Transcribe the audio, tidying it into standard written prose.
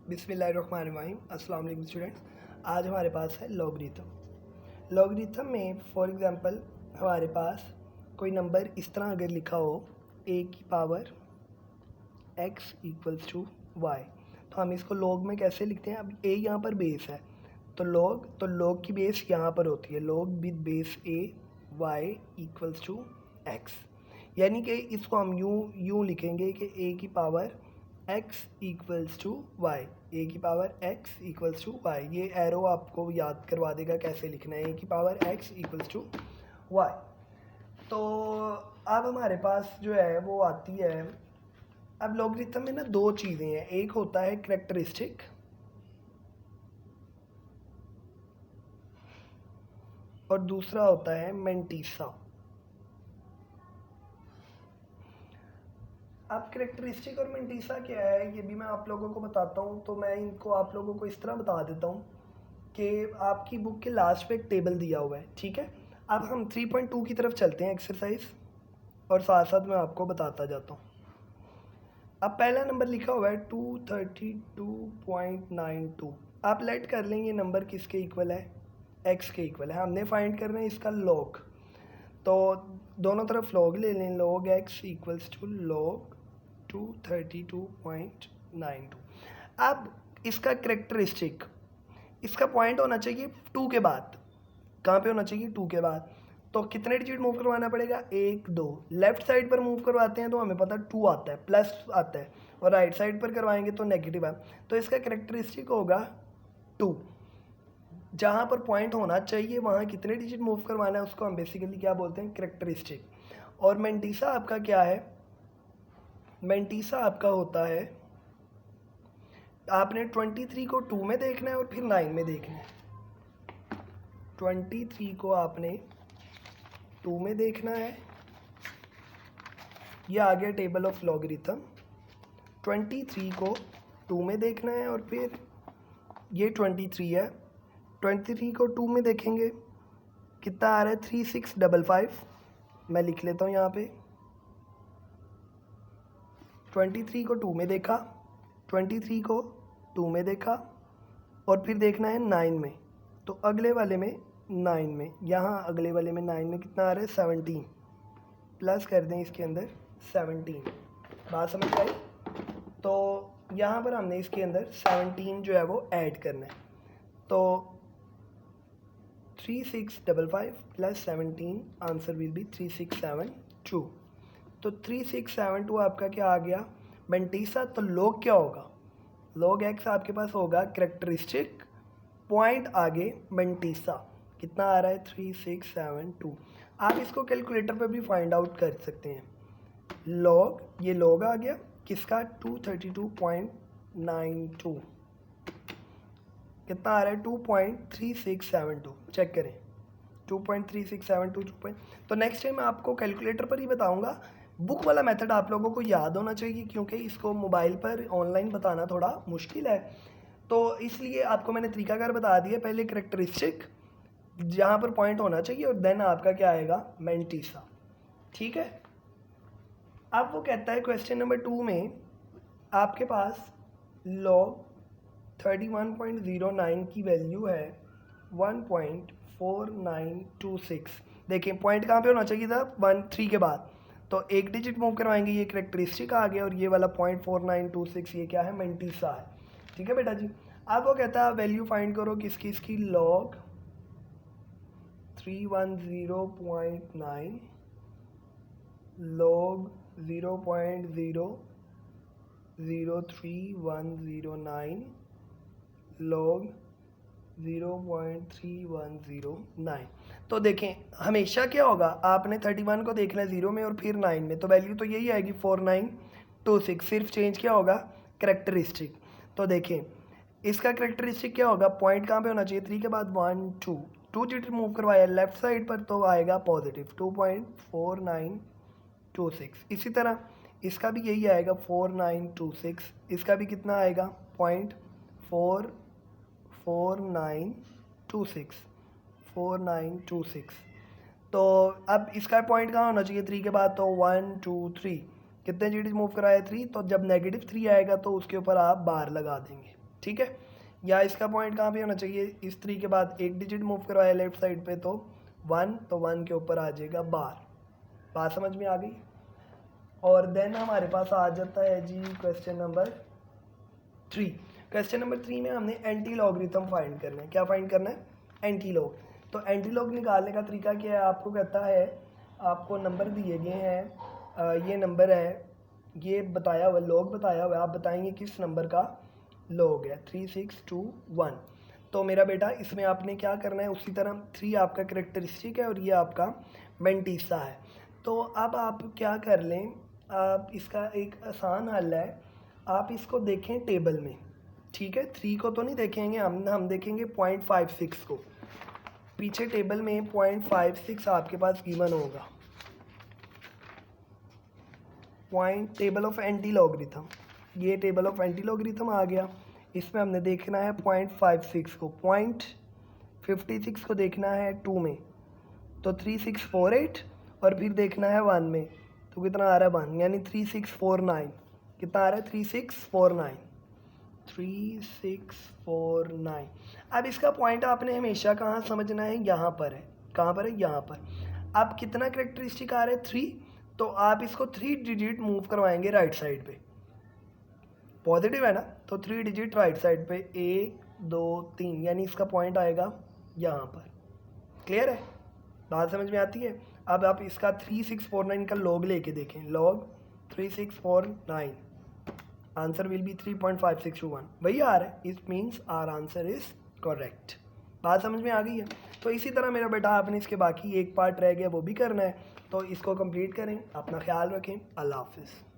बिस्मिल्लाहिर्रहमानिर्रहीम। अस्सलाम वालेकुम स्टूडेंट्स। आज हमारे पास है लॉगरिथम। लॉगरिथम में फॉर एग्ज़ाम्पल हमारे पास कोई नंबर इस तरह अगर लिखा हो a की power x equals to y, तो हम इसको लॉग में कैसे लिखते हैं? अब a यहाँ पर बेस है तो लॉग की बेस यहाँ पर होती है, log with base a y equals to x। यानी कि इसको हम यूँ लिखेंगे कि a की power x equals to y, a की power x equals to y. ये एरो आपको याद करवा देगा कैसे लिखना है, ए की power x equals to y. तो अब हमारे पास जो है वो आती है, अब लॉगरिथम में ना दो चीज़ें हैं, एक होता है कैरेक्टरिस्टिक और दूसरा होता है मेंटीसा। अब कैरेक्टरिस्टिक और मेंटीसा क्या है ये भी मैं आप लोगों को बताता हूँ। तो मैं इनको आप लोगों को इस तरह बता देता हूँ कि आपकी बुक के लास्ट पे एक टेबल दिया हुआ है, ठीक है। अब हम 3.2 की तरफ चलते हैं एक्सरसाइज, और साथ साथ मैं आपको बताता जाता हूँ। अब पहला नंबर लिखा हुआ है 232.92। आप लेट कर लें ये नंबर किसके इक्वल है? x के इक्वल है। हमने फाइंड करना है इसका लॉग, तो दोनों तरफ लॉग ले लें। Log x equals to log 232.92। अब इसका करेक्टरिस्टिक, इसका पॉइंट होना चाहिए 2 के बाद। कहाँ पे होना चाहिए? 2 के बाद। तो कितने डिजिट मूव करवाना पड़ेगा? 1 2। लेफ्ट साइड पर मूव करवाते हैं तो हमें पता 2 आता है, प्लस आता है, और राइट साइड पर करवाएंगे तो नेगेटिव है। तो इसका करेक्टरिस्टिक होगा 2। जहाँ पर पॉइंट होना चाहिए वहाँ कितने डिजिट मूव करवाना है उसको हम बेसिकली क्या बोलते हैं? करेक्टरिस्टिक। और मेंटीसा आपका क्या है? मेंटीसा आपका होता है, आपने 23 को 2 में देखना है और फिर 9 में देखना है। 23 को आपने 2 में देखना है, ये आ गया टेबल ऑफ लॉगरिथम। 23 को 2 में देखना है और फिर ये 23 है, 23 को 2 में देखेंगे कितना आ रहा है? 3655। मैं लिख लेता हूँ यहाँ पे। 23 को 2 में देखा, 23 को 2 में देखा और फिर देखना है 9 में, तो अगले वाले में 9 में, यहाँ अगले वाले में 9 में कितना आ रहा है? 17। प्लस कर दें इसके अंदर 17। बात समझ आई? तो यहाँ पर हमने इसके अंदर 17 जो है वो ऐड करना है। तो 3655 प्लस 17 आंसर विल बी 3672। तो 3672 आपका क्या आ गया? मेंटीसा। तो लॉग क्या होगा? लॉग एक्स आपके पास होगा करेक्टरिस्टिक, पॉइंट आगे मेंटीसा। कितना आ रहा है? 3672। आप इसको कैलकुलेटर पे भी फाइंड आउट कर सकते हैं। लॉग, ये लॉग आ गया किसका? 232.92। कितना आ रहा है? 2.3672। चेक करें, 2.3672। तो नेक्स्ट टाइम मैं आपको कैलकुलेटर पर ही बताऊंगा। बुक वाला मेथड आप लोगों को याद होना चाहिए क्योंकि इसको मोबाइल पर ऑनलाइन बताना थोड़ा मुश्किल है, तो इसलिए आपको मैंने तरीकाकार बता दिया। पहले करेक्टरिस्टिक जहाँ पर पॉइंट होना चाहिए और देन आपका क्या आएगा? मेंटीसा, ठीक है। अब वो कहता है क्वेश्चन नंबर 2 में आपके पास लॉग 31.09 की वैल्यू है 1.4926। देखिए पॉइंट कहाँ पे होना चाहिए था? 13 के बाद। तो एक डिजिट मूव करवाएंगे, ये करेक्टरिस्टिक आ गया, और ये वाला 0.4926 ये क्या है? मेंटीसा है, ठीक है बेटा जी। अब वो कहता है वैल्यू फाइंड करो किसकी? इसकी लॉग 310.9 लॉग 0.03109 लॉग 0.3109। तो देखें हमेशा क्या होगा, आपने 31 को देखना है 0 में और फिर 9 में, तो वैल्यू तो यही आएगी 4926। सिर्फ चेंज क्या होगा? करेक्टरिस्टिक। तो देखें इसका करेक्टरिस्टिक क्या होगा? पॉइंट कहाँ पे होना चाहिए? 3 के बाद 1 2 2 डिजिट मूव करवाया लेफ्ट साइड पर तो आएगा पॉजिटिव 2.4926। इसी तरह इसका भी यही आएगा 4926। इसका भी कितना आएगा? 4926। तो अब इसका पॉइंट कहाँ होना चाहिए? 3 के बाद, तो 1 2 3 कितने डिजिट मूव कराया? 3। तो जब नेगेटिव 3 आएगा तो उसके ऊपर आप बार लगा देंगे, ठीक है। या इसका पॉइंट कहाँ पे होना चाहिए, इस 3 के बाद एक डिजिट मूव करवाया लेफ्ट साइड पे तो 1, तो 1 के ऊपर आ जाएगा बार। बात समझ में आ गई। और देन हमारे पास आ जाता है जी क्वेश्चन नंबर 3। क्वेश्चन नंबर 3 में हमने एंटी लॉगरिथम फाइंड करना है। क्या फाइंड करना है, एंटी लॉग। तो एंटी लॉग निकालने का तरीका क्या है, आपको कहता है आपको नंबर दिए गए हैं, ये नंबर है, ये बताया हुआ लॉग बताया हुआ है, आप बताएंगे किस नंबर का लॉग है, 3621। तो मेरा बेटा इसमें आपने क्या करना है, उसी तरह 3 आपका करेक्टरिस्टिक है और ये आपका मेंटीसा है। तो अब आप क्या कर लें, आप इसका एक आसान हल है, आप इसको देखें टेबल में, ठीक है। 3 को तो नहीं देखेंगे हम देखेंगे 0.56 को। पीछे टेबल में 0.56 आपके पास गिवन होगा, point table of anti logarithm. ये टेबल ऑफ एंटी लॉगरिथम आ गया, इसमें हमने देखना है 0.56 को, 0.56 को देखना है 2 में तो 3648, और फिर देखना है 1 में तो कितना आ रहा है 1, यानी 3649। कितना आ रहा है 3649, 3649। अब इसका पॉइंट आपने हमेशा कहाँ समझना है, यहाँ पर है। कहाँ पर है, यहाँ पर। अब कितना करेक्टरिस्टिक आ रहा है 3, तो आप इसको 3 डिजिट मूव करवाएंगे राइट साइड पे, पॉजिटिव है ना, तो 3 डिजिट राइट साइड पे, 1 2 3, यानी इसका पॉइंट आएगा यहाँ पर। क्लियर है, बात समझ में आती है। अब आप इसका 3649 का लॉग लेके देखें, लॉग 3649, आंसर विल बी 3.5621, वही आ रहा है, it means our answer is correct. बात समझ में आ गई है। तो इसी तरह मेरा बेटा आपने इसके बाकी एक पार्ट रह गया वो भी करना है, तो इसको कंप्लीट करें। अपना ख्याल रखें, अल्लाह हाफिज़।